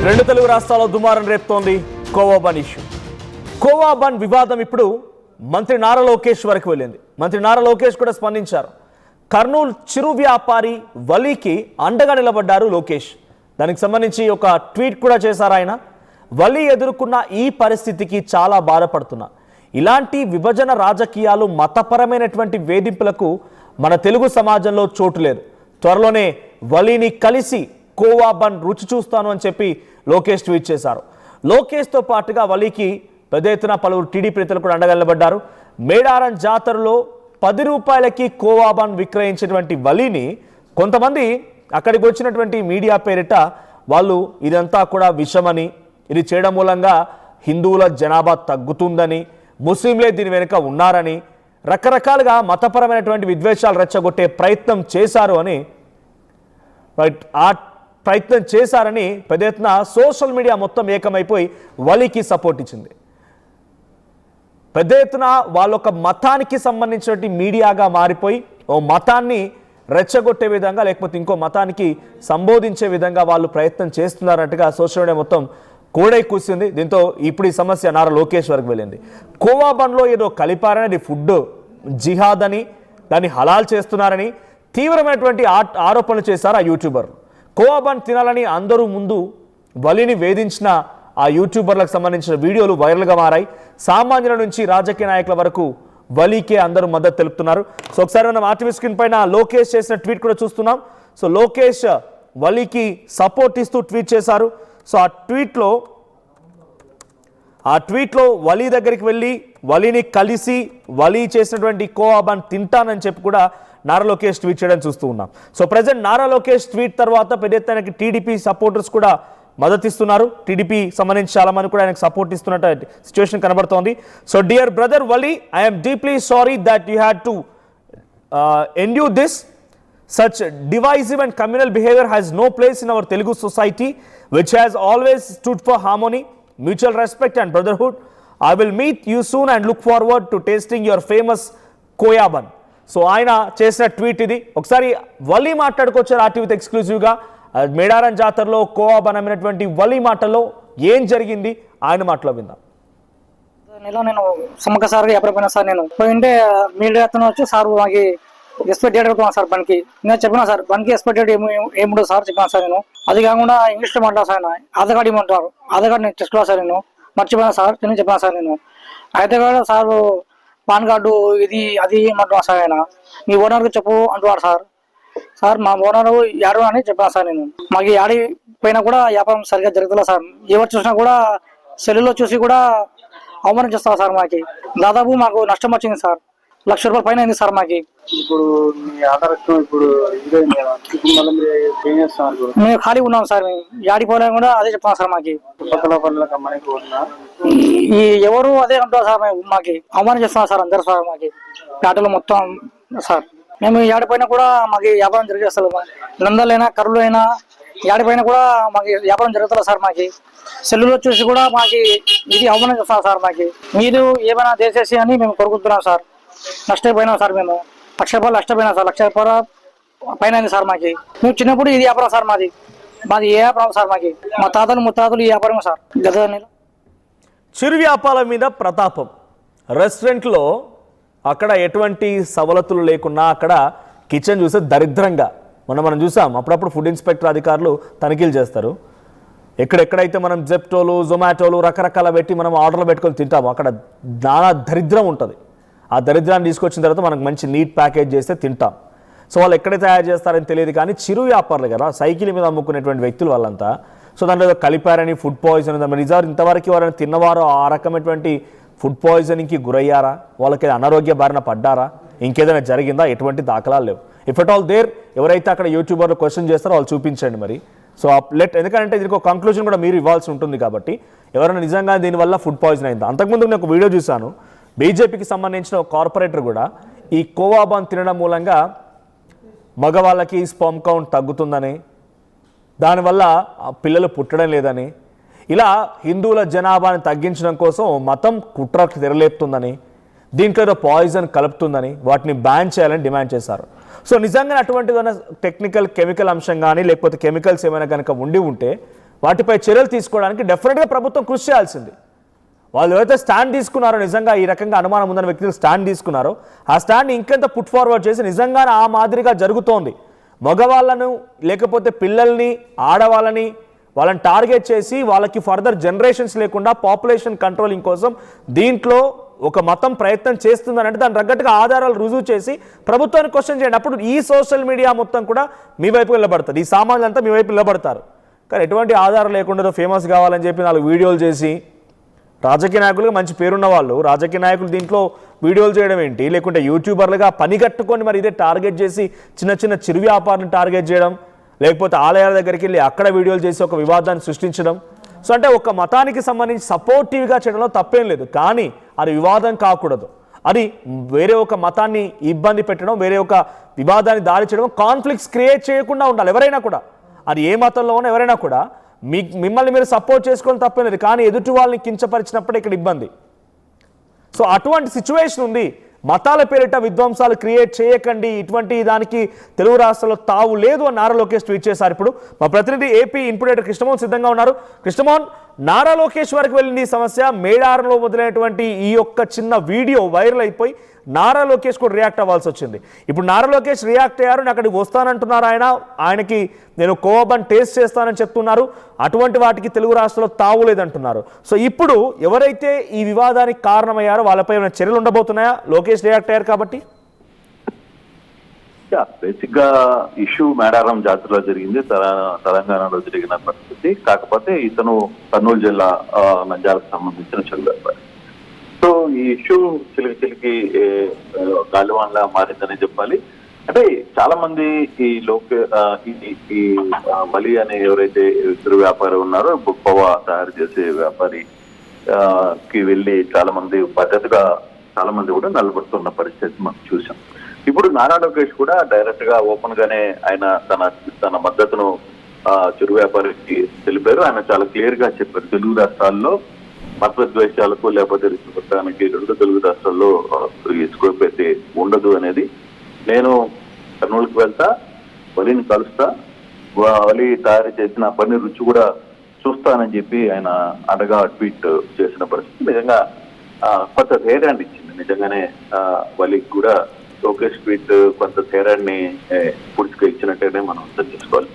రెండు తెలుగు రాష్ట్రాల్లో దుమారం రేపుతోంది khoa bun issue. Khoa bun వివాదం ఇప్పుడు మంత్రి నారా లోకేష్ వరకు వెళ్ళింది. మంత్రి నారా లోకేష్ కూడా స్పందించారు. కర్నూలు చిరు వ్యాపారి వలీకి అండగా నిలబడ్డారు లోకేష్. దానికి సంబంధించి ఒక ట్వీట్ కూడా చేశారు ఆయన. వలీ ఎదుర్కొన్న ఈ పరిస్థితికి చాలా బాధపడుతున్నా. ఇలాంటి విభజన రాజకీయాలు మతపరమైనటువంటి వేధింపులకు మన తెలుగు సమాజంలో చోటు లేదు. త్వరలోనే వలీని కలిసి కోవా బన్ రుచి చూస్తాను అని చెప్పి లోకేష్ ట్వీట్ చేశారు. లోకేష్తో పాటుగా వలీకి పెద్ద ఎత్తున పలువురు టీడీపీ నేతలు కూడా అండగా నిలబడ్డారు. మేడారం జాతరలో 10 రూపాయలకి కోవా బన్ విక్రయించినటువంటి వలీని కొంతమంది అక్కడికి వచ్చినటువంటి మీడియా పేరిట వాళ్ళు ఇదంతా కూడా విషమని, ఇది చేయడం మూలంగా హిందువుల జనాభా తగ్గుతుందని, ముస్లింలే దీని వెనుక ఉన్నారని, రకరకాలుగా మతపరమైనటువంటి విద్వేషాలు రెచ్చగొట్టే ప్రయత్నం చేశారు అని ప్రయత్నం చేశారని పెద్ద ఎత్తున సోషల్ మీడియా మొత్తం ఏకమైపోయి వలీకి సపోర్ట్ ఇచ్చింది. పెద్ద ఎత్తున వాళ్ళొక మతానికి సంబంధించినటువంటి మీడియాగా మారిపోయి ఓ మతాన్ని రెచ్చగొట్టే విధంగా లేకపోతే ఇంకో మతానికి సంబోధించే విధంగా వాళ్ళు ప్రయత్నం చేస్తున్నారంటగా సోషల్ మీడియా మొత్తం కోడై కూసింది. దీంతో ఇప్పుడు ఈ సమస్య నారా లోకేష్ వరకు వెళ్ళింది. కోవా బన్లో ఏదో కలిపారని, అది ఫుడ్ జిహాద్ అని, దాన్ని హలాల్ చేస్తున్నారని తీవ్రమైనటువంటి ఆరోపణలు చేశారు ఆ యూట్యూబర్. కోవా బన్ తినాలని అందరూ ముందు వలీని వేధించిన ఆ యూట్యూబర్లకు సంబంధించిన వీడియోలు వైరల్గా మారాయి. సామాన్యుల నుంచి రాజకీయ నాయకుల వరకు వలీకే అందరూ మద్దతు తెలుపుతున్నారు. సో ఒకసారి మనం ఆర్టీవీ స్క్రీన్ పైన లోకేష్ చేసిన ట్వీట్ కూడా చూస్తున్నాం. సో లోకేష్ వలీకి సపోర్ట్ ఇస్తూ ట్వీట్ చేశారు. సో ఆ ట్వీట్లో వలీ దగ్గరికి వెళ్ళి వలీని కలిసి వలీ చేసినటువంటి కోవా బన్ తింటానని చెప్పి కూడా నారా లోకేష్ ట్వీట్ చేయడం చూస్తూ ఉన్నాం. So present Nara Lokesh tweet తర్వాత పెద్ద ఎత్తున టీడీపీ సపోర్టర్స్ కూడా మద్దతిస్తున్నారు. టీడీపీ సంబంధించి చాలా మంది కూడా ఆయనకు సపోర్ట్ ఇస్తున్నట్టు సిచ్యువేషన్ కనబడుతోంది. So dear brother Wali, I'm deeply sorry that you had to endure this. Such divisive and communal behavior has no place in our Telugu society, which has always stood for harmony, mutual respect and brotherhood. I will meet you soon and look forward to tasting your famous khoa bun. So ఆయన చేసిన tweet ఇది. ఒకసారి వలీ మాట్లాడుకోవచ్చారు ఆర్టీవీతో ఎక్స్క్లూజివ్గా. మేడారం జాతరలో khoa bun అమ్మినటువంటి Vali మాటల్లో ఏం జరిగింది ఆయన మాటలో విందాం. నేను సమ్మక్క సార్ ఎప్పుడైనా సార్ నేను పోయింటే మీడియాతో వచ్చి సార్ మాకు ఎక్స్పెక్ట్ డేట్ పెట్టుకున్నాను సార్ బండ్కి. నేను చెప్పినా సార్ బండ్కి ఎక్స్పెక్ట్ డేట్ ఏముండదు సార్ చెప్పినా సార్. నేను అది కాకుండా ఇంగ్లీష్లో మాట్లాడు సార్. ఆధార్ కార్డు ఇవ్వమంటారు, ఆధార్ కార్డు నేను తెచ్చుకోవాలి సార్. నేను మర్చిపోయినా సార్, నేను చెప్పినా సార్. నేను అయితే కూడా సార్ పాన్ కార్డు ఇది అది ఏమంటున్నా సార్. ఆయన మీ ఓనర్కి చెప్పు అంటున్నారు సార్. సార్ మా ఓనర్ యాడు అని చెప్పాను సార్. నేను మాకు యాడి పైన కూడా వ్యాపారం సరిగ్గా జరుగుతుందా సార్. ఎవరు చూసినా కూడా సెల్లులో చూసి కూడా అవమానం చేస్తారు సార్. మాకి దాదాపు మాకు నష్టం వచ్చింది సార్. ₹1,00,000 పైన అయింది సార్ మాకి. ఇప్పుడు మీ ఆధార్ ఇప్పుడు మేము ఖాళీ ఉన్నాం సార్. యాడిపోలే కూడా అదే చెప్తాం సార్. మాకి ఈ ఎవరు అదే అంటారు సార్. మాకి అవమానం చేస్తున్నారు సార్ అందరు సార్. మాకి ఆటలు మొత్తం సార్. మేము యాడిపోయినా కూడా మాకు వ్యాపారం జరిగేస్తారు. నందలైనా కర్రలు అయినా యాడిపోయినా కూడా మాకు వ్యాపారం జరుగుతుంది సార్. మాకి సెల్లులో చూసి కూడా మాకి ఇది అవమానం చేస్తాం సార్. మాకి మీరు ఏమైనా చేసేసి అని మేము కోరుకుంటున్నాం సార్. నష్టపోయినాం సార్. మేము ₹1,00,000 నష్టపోయినా సార్. ₹1,00,000 పైన అయింది సార్ మాకి. మేము చిన్నప్పుడు ఇది వ్యాపారం సార్. మాది ఏ వ్యాపారం సార్. మాకి మా తాతలు ముత్తాతలు ఈ వ్యాపారం సార్. గత చిరు వ్యాపారం మీద ప్రతాపం. రెస్టారెంట్లో అక్కడ ఎటువంటి సవలతులు లేకున్నా అక్కడ కిచెన్ చూస్తే దరిద్రంగా మనం చూసాం. అప్పుడప్పుడు ఫుడ్ ఇన్స్పెక్టర్ అధికారులు తనిఖీలు చేస్తారు. ఎక్కడెక్కడైతే మనం జెప్టోలు జొమాటోలు రకరకాల పెట్టి మనం ఆర్డర్లు పెట్టుకొని తింటాము అక్కడ నానా దరిద్రం ఉంటుంది. ఆ దరిద్రాన్ని తీసుకొచ్చిన తర్వాత మనకు మంచి నీట్ ప్యాకేజ్ చేస్తే తింటాం. సో వాళ్ళు ఎక్కడ తయారు చేస్తారని తెలియదు. కానీ చిరు వ్యాపారులు కదా, సైకిల్ మీద అమ్ముకునేటువంటి వ్యక్తులు వాళ్ళంతా. సో దాంట్లో ఏదో కలిపారని ఫుడ్ పాయిజన్ రిజర్వ్ ఇంతవరకు ఎవరైనా తిన్నవారో ఆ రకమైనటువంటి ఫుడ్ పాయిజనింగ్కి గురయ్యారా, వాళ్ళకి అనారోగ్య బారిన పడ్డారా, ఇంకేదైనా జరిగిందా, ఎటువంటి దాఖలాలు లేవు. ఇఫ్ ఎట్ ఆల్ దేర్ ఎవరైతే అక్కడ యూట్యూబర్లు క్వశ్చన్ చేస్తారో వాళ్ళు చూపించండి మరి. సో ఎందుకంటే దీనికి ఒక కంక్లూజన్ కూడా మీరు ఇవ్వాల్సి ఉంటుంది కాబట్టి ఎవరైనా నిజంగా దీనివల్ల ఫుడ్ పాయిజన్ అయిందా. అంతకుముందు నేను ఒక వీడియో చూశాను. బీజేపీకి సంబంధించిన ఒక కార్పొరేటర్ కూడా ఈ కోవా బన్ తినడం మూలంగా మగవాళ్ళకి స్పర్మ్ కౌంట్ తగ్గుతుందని, దానివల్ల పిల్లలు పుట్టడం లేదని, ఇలా హిందువుల జనాభాని తగ్గించడం కోసం మతం కుట్రకు తెరలేపుతుందని, దీంట్లో ఏదో పాయిజన్ కలుపుతుందని వాటిని బ్యాన్ చేయాలని డిమాండ్ చేశారు. సో నిజంగా అటువంటిదైనా టెక్నికల్ కెమికల్ అంశం కానీ లేకపోతే కెమికల్స్ ఏమైనా కనుక ఉండి ఉంటే వాటిపై చర్యలు తీసుకోవడానికి డెఫినెట్గా ప్రభుత్వం కృషి చేయాల్సింది. వాళ్ళు ఎవరైతే స్టాండ్ తీసుకున్నారో, నిజంగా ఈ రకంగా అనుమానం ఉందని వ్యక్తులు స్టాండ్ తీసుకున్నారో, ఆ స్టాండ్ ఇంకెంత పుట్ ఫార్వర్డ్ చేసి నిజంగానే ఆ మాదిరిగా జరుగుతోంది, మగవాళ్ళను లేకపోతే పిల్లల్ని ఆడవాళ్ళని వాళ్ళని టార్గెట్ చేసి వాళ్ళకి ఫర్దర్ జనరేషన్స్ లేకుండా పాపులేషన్ కంట్రోలింగ్ కోసం దీంట్లో ఒక మతం ప్రయత్నం చేస్తుందని అంటే దాని తగ్గట్టుగా ఆధారాలు రుజువు చేసి ప్రభుత్వాన్ని క్వశ్చన్ చేయండి. అప్పుడు ఈ సోషల్ మీడియా మొత్తం కూడా మీ వైపు నిలబడుతుంది, ఈ సామాన్యులంతా మీ వైపు నిలబడతారు. కానీ ఎటువంటి ఆధారం లేకుండా ఫేమస్ కావాలని చెప్పి 4 వీడియోలు చేసి రాజకీయ నాయకులుగా మంచి పేరున్న వాళ్ళు, రాజకీయ నాయకులు దీంట్లో వీడియోలు చేయడం ఏంటి, లేకుంటే యూట్యూబర్లుగా పని కట్టుకొని మరి ఇదే టార్గెట్ చేసి చిన్న చిన్న చిరు వ్యాపారులను టార్గెట్ చేయడం, లేకపోతే ఆలయాల దగ్గరికి వెళ్ళి అక్కడ వీడియోలు చేసి ఒక వివాదాన్ని సృష్టించడం. సో అంటే ఒక మతానికి సంబంధించి సపోర్టివ్గా చేయడంలో తప్పేం లేదు, కానీ అది వివాదం కాకూడదు. అది వేరే ఒక మతాన్ని ఇబ్బంది పెట్టడం, వేరే ఒక వివాదాన్ని దారి చేయడం, కాన్ఫ్లిక్ట్స్ క్రియేట్ చేయకుండా ఉండాలి. ఎవరైనా కూడా, అది ఏ మతంలో ఉన్నా ఎవరైనా కూడా మిమ్మల్ని మీరు సపోర్ట్ చేసుకోవడం తప్పేం లేదు, కానీ ఎదుటి వాళ్ళని కించపరిచినప్పుడే ఇక్కడ ఇబ్బంది. సో అటువంటి సిచ్యువేషన్ ఉంది. మతాల పేరిట విధ్వంసాలు క్రియేట్ చేయకండి, ఇటువంటి దానికి తెలుగు రాష్ట్రాల్లో తావు లేదు అని నారా లోకేష్ ట్వీట్ చేశారు. ఇప్పుడు మా ప్రతినిధి ఏపీ ఇన్పుట్ ఎడిటర్ కృష్ణమోహన్ సిద్ధంగా ఉన్నారు. కృష్ణమోహన్, నారా లోకేష్ వరకు వెళ్ళింది ఈ సమస్య, మేడారంలో మొదలైనటువంటి ఈ యొక్క చిన్న వీడియో వైరల్ అయిపోయి నారా లోకేష్ కూడా రియాక్ట్ అవ్వాల్సి వచ్చింది. ఇప్పుడు నారా లోకేష్ రియాక్ట్ అయ్యారు, నేను అక్కడికి వస్తానంటున్నారు. ఆయనకి నేను కోవబన్ టేస్ట్ చేస్తానని చెప్తున్నారు. అటువంటి వాటికి తెలుగు రాష్ట్రంలో తావు లేదంటున్నారు. సో ఇప్పుడు ఎవరైతే ఈ వివాదానికి కారణమయ్యారో వాళ్ళపై ఏమైనా చర్యలు ఉండబోతున్నాయా? లోకేష్ రియాక్ట్ అయ్యారు కాబట్టి. బేసిక్ గా ఇష్యూ మేడారం జాతరలో జరిగింది, తెలంగాణలో జరిగిన పరిస్థితి. కాకపోతే ఇతను కర్నూలు జిల్లా నంద్యాలకు సంబంధించిన చెల్లి. సో ఈ ఇష్యూ చిలికి గాలివాన్లా మారిందని చెప్పాలి. అంటే చాలా మంది ఈ ఈ బలి అనే ఎవరైతే ఇతరు వ్యాపారి ఉన్నారో, బుక్కవా తయారు చేసే వ్యాపారి కి వెళ్ళి చాలా మంది పద్ధతిగా చాలా మంది కూడా నిలబడుతున్న పరిస్థితి మనం చూసాం. ఇప్పుడు నారా లోకేష్ కూడా డైరెక్ట్ గా ఓపెన్ గానే ఆయన తన మద్దతును చిరు వ్యాపారికి తెలిపారు. ఆయన చాలా క్లియర్ గా చెప్పారు, తెలుగు రాష్ట్రాల్లో మతద్వేషాలకు లేకపోతే రిషిపట్టానికి 2 తెలుగు రాష్ట్రాల్లో స్కోప్ అయితే ఉండదు అనేది. నేను కర్నూలుకి వెళ్తా, వలిని కలుస్తా, వలి తయారు చేసిన పని రుచి కూడా చూస్తానని చెప్పి ఆయన అండగా ట్వీట్ చేసిన పరిస్థితి నిజంగా కొంత ధైర్యాన్ని ఇచ్చింది. నిజంగానే వలికి కూడా లోకేష్ ట్వీట్ కొంత ధైర్యాన్ని పూర్తిగా ఇచ్చినట్టేనే మనం అర్థం చేసుకోవాలి.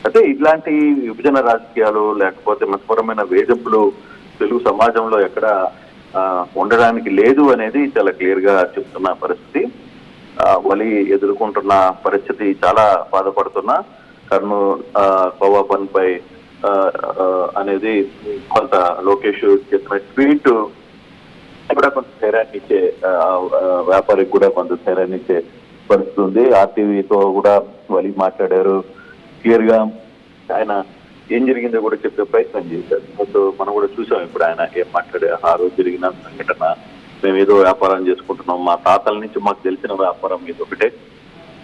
అయితే ఇట్లాంటి విభజన రాజకీయాలు లేకపోతే మతపరమైన వేధింపులు తెలుగు సమాజంలో ఎక్కడ ఉండడానికి లేదు అనేది చాలా క్లియర్ గా చెప్తున్న పరిస్థితి. వలి ఎదుర్కొంటున్న పరిస్థితి చాలా బాధపడుతున్నా. కోవాబన్ పై అనేది కొంత లోకేష్ చెప్పిన ట్వీట్ కూడా కొంత ధైర్యాన్ని ఇచ్చే, వ్యాపారికి కూడా కొంత ధైర్యాన్ని ఇచ్చే పరిస్థితి ఉంది. ఆర్టీవీతో కూడా వలి మాట్లాడారు, క్లియర్ గా ఆయన ఏం జరిగిందో కూడా చెప్పే ప్రయత్నం చేశారు. సో మనం కూడా చూసాం ఇప్పుడు ఆయన ఏం మాట్లాడే. ఆ రోజు జరిగిన సంఘటన, మేము ఏదో వ్యాపారం చేసుకుంటున్నాం, మా తాతల నుంచి మాకు తెలిసిన వ్యాపారం ఇది ఒకటే,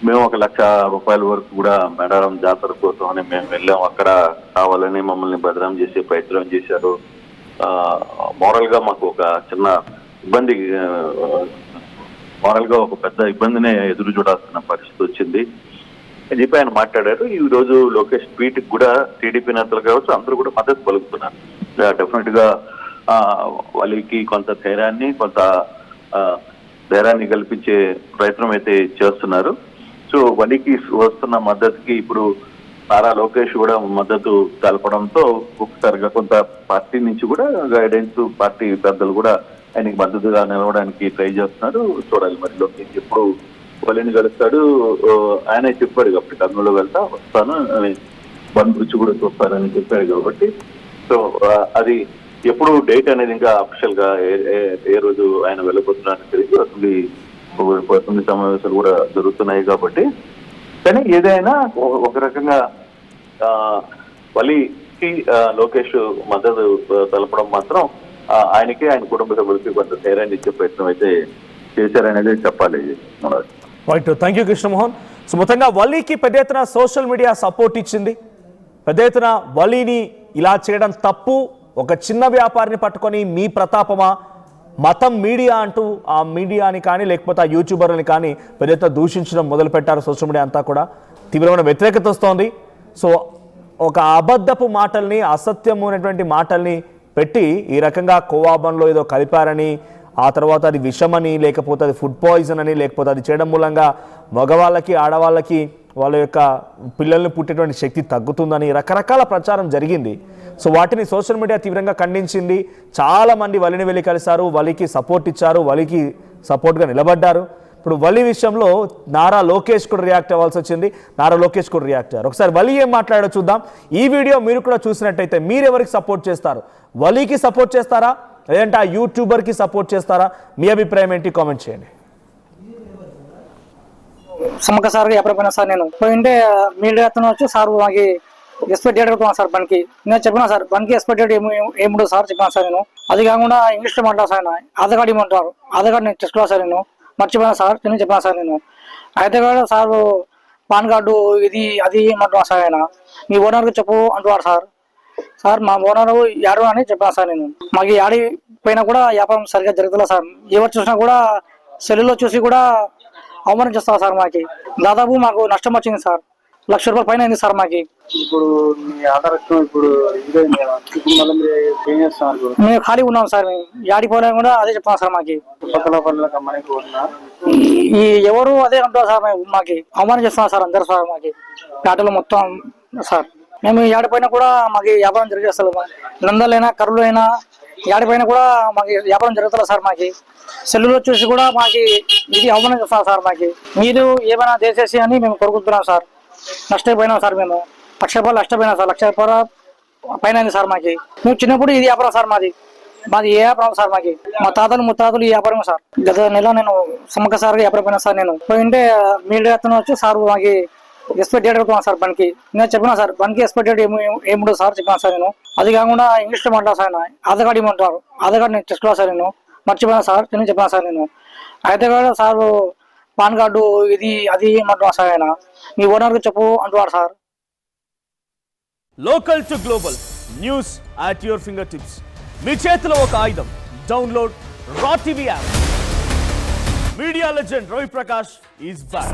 మేము 1,00,000 రూపాయల వరకు కూడా మేడారం జాతర కోసం అని మేము వెళ్ళాం, అక్కడ కావాలని మమ్మల్ని బదనాం చేసే ప్రయత్నం చేశారు, మోరల్ గా మాకు ఒక చిన్న ఇబ్బంది, మోరల్ గా ఒక పెద్ద ఇబ్బందినే ఎదురు చూడాల్సిన పరిస్థితి వచ్చింది అని చెప్పి ఆయన మాట్లాడారు. ఈ రోజు లోకేష్ ట్వీట్ కూడా టీడీపీ నేతలు కావచ్చు అందరూ కూడా మద్దతు పలుకుతున్నారు. డెఫినెట్ గా వాళ్ళకి కొంత ధైర్యాన్ని కల్పించే ప్రయత్నం అయితే చేస్తున్నారు. సో వాళ్ళకి వస్తున్న మద్దతుకి ఇప్పుడు నారా లోకేష్ కూడా మద్దతు తెలపడంతో ఒకసారిగా కొంత పార్టీ నుంచి కూడా గైడెన్స్, పార్టీ పెద్దలు కూడా ఆయనకి మద్దతుగా నిలవడానికి ట్రై చేస్తున్నారు. చూడాలి మరి లోకేష్ ఎప్పుడు వాళ్ళని కలుస్తాడు. ఆయనే చెప్పాడు కాబట్టి కర్నూలు వెళ్తా వస్తాను అని, బంద్ రుచి కూడా చూస్తారని చెప్పాడు కాబట్టి. సో అది ఎప్పుడు డేట్ అనేది ఇంకా అఫిషియల్ గా ఏ రోజు ఆయన వెళ్ళబోతున్నారని తెలియదు. అసెంబ్లీ సమావేశాలు కూడా జరుగుతున్నాయి కాబట్టి. కానీ ఏదైనా ఒక రకంగా వలికి లోకేష్ మద్దతు తెలపడం మాత్రం ఆయనకి ఆయన కుటుంబ సభ్యులకి కొంత ధైర్యాన్ని ఇచ్చే ప్రయత్నం అయితే చేశారనేది చెప్పాలి. Right, thank you Krishnamohan. So మొత్తంగా వలీకి పెద్ద ఎత్తున సోషల్ మీడియా సపోర్ట్ ఇచ్చింది. పెద్ద ఎత్తున వలీని ఇలా చేయడం తప్పు, ఒక చిన్న వ్యాపారిని పట్టుకొని మీ ప్రతాపమా, మతం మీడియా అంటూ ఆ మీడియాని కానీ లేకపోతే ఆ యూట్యూబర్ని కానీ పెద్ద ఎత్తున దూషించడం మొదలుపెట్టారు. సోషల్ మీడియా అంతా కూడా తీవ్రమైన వ్యతిరేకత వస్తోంది. సో ఒక అబద్ధపు మాటల్ని, అసత్యము అనేటువంటి మాటల్ని పెట్టి ఈ రకంగా కోవాబంలో ఏదో కలిపారని, ఆ తర్వాత అది విషమని, లేకపోతే అది ఫుడ్ పాయిజన్ అని, లేకపోతే అది చేయడం మూలంగా మగవాళ్ళకి ఆడవాళ్ళకి వాళ్ళ యొక్క పిల్లల్ని పుట్టేటువంటి శక్తి తగ్గుతుందని రకరకాల ప్రచారం జరిగింది. సో వాటిని సోషల్ మీడియా తీవ్రంగా ఖండించింది. చాలామంది వలిని వెళ్ళి కలిశారు, వలికి సపోర్ట్ ఇచ్చారు, వలికి సపోర్ట్గా నిలబడ్డారు. ఇప్పుడు వలి విషయంలో నారా లోకేష్ కూడా రియాక్ట్ అవ్వాల్సి వచ్చింది. నారా లోకేష్ కూడా రియాక్ట్ అయ్యారు. ఒకసారి వలి ఏం మాట్లాడో చూద్దాం. ఈ వీడియో మీరు కూడా చూసినట్టయితే మీరు ఎవరికి సపోర్ట్ చేస్తారు? వలికి సపోర్ట్ చేస్తారా, లేదంటే ఆ యూట్యూబర్కి సపోర్ట్ చేస్తారా? మీ అభిప్రాయం ఏంటి? కామెంట్ చేయండి. సమ్మక్క సార్ ఎప్పుడైనా సార్ నేను పోయింటే మీడియా అతను వచ్చి సార్ మాకు ఎక్స్పెక్ట్ డేట్ పెట్టుకున్నాను సార్ బండికి. నేను చెప్పినా సార్ బండికి ఎక్స్పెక్ట్ డేట్ ఏముండదు సార్ చెప్పినా సార్ నేను. అది కాకుండా ఇంగ్లీష్లో మాట్లాడు సార్ ఆధార్ కార్డు ఇవ్వమంటారు. ఆధార్ కార్డు నేను తెచ్చుకున్నా సార్ నేను, మర్చిపోయినా సార్ నేను చెప్పినా సార్ నేను. అయితే కూడా సార్ పాన్ కార్డు ఇది అది ఇవ్వమంటున్నా సార్ ఆయన. మీ ఓనర్కి చెప్పు అంటున్నాడు సార్. సార్ మా ఓనర్ యాడు అని చెప్పినా సార్ నేను. మాకు యాడి పైన కూడా వ్యాపారం సరిగ్గా జరుగుతుందా సార్. ఎవరు చూసినా కూడా సెల్లులో చూసి కూడా అవమానం చేస్తారు సార్. మాకి దాదాపు మాకు నష్టం వచ్చింది సార్, ₹1,00,000 పైన అయింది సార్ మాకి. ఇప్పుడు మీ ఆధార్ ఇప్పుడు ఇదైంది కదా, ఇప్పుడు మళ్ళీ మీరు ఏం చేస్తున్నారు? మేము ఖాళీ ఉన్నాం సార్. మేము యాడికి పోలేము కూడా అదే చెప్తాం సార్. మాకి చుట్టుపక్కల పనులకు అమ్మడానికి పోతున్నా ఈ ఎవరు అదే అంటారు సార్. మేము మాకి అవమానం చేస్తున్నాం సార్ అందరు సార్. మాకి పేటలో మొత్తం సార్ మేము ఏడిపోయినా కూడా మాకు వ్యాపారం జరిగేస్తారు. నందలైనా కర్రలు అయినా ఏడిపోయినా కూడా మాకు వ్యాపారం జరుగుతుంది సార్. మాకి సెల్లులో చూసి కూడా మాకు ఇది అవమానం చేస్తాం సార్. మాకి మీరు ఏమైనా చేసేసి అని మేము కోరుకుంటున్నాం సార్. నష్టపోయినాం సార్. మేము ₹1,00,000 నష్టపోయినాం సార్. ₹1,00,000 పైన అయింది సార్ మాకి. మేము చిన్నప్పుడు ఇది వ్యాపారం సార్. మాది ఏ వ్యాపారం సార్. మాకి మా తాతలు ముత్తాతలు ఈ వ్యాపారం సార్. గత నెల నేను సమ్మక్క సార్ ఎప్పుడైనా సార్ నేను పోయింటే మీడియా అతను వచ్చి సార్ మాకు ఎక్స్పెక్ట్ డేట్ పెట్టుకున్నాను సార్ బండికి. నేను చెప్పినా సార్ బండికి ఎక్స్పెక్ట్ డేట్ ఏముండదు సార్ చెప్పినా సార్ నేను. అది కాకుండా ఇంగ్లీష్లో మాట్లాడు సార్ ఆధార్ కార్డు ఇవ్వమంటారు. ఆధార్ కార్డు నేను తెచ్చుకున్నా సార్ నేను, మర్చిపోయినా సార్ నేను చెప్పినా సార్ నేను. అయితే కూడా సార్ పాన్ కార్డు ఇది అది ఇవ్వమంటున్నా సార్ ఆయన. మీ ఓనర్కి చెప్పు అంటున్నాడు sir. Local to global news at your fingertips. మీ చేతిలో ఒక ఆయుధం. Download R TV app. Media legend Ravi Prakash is back.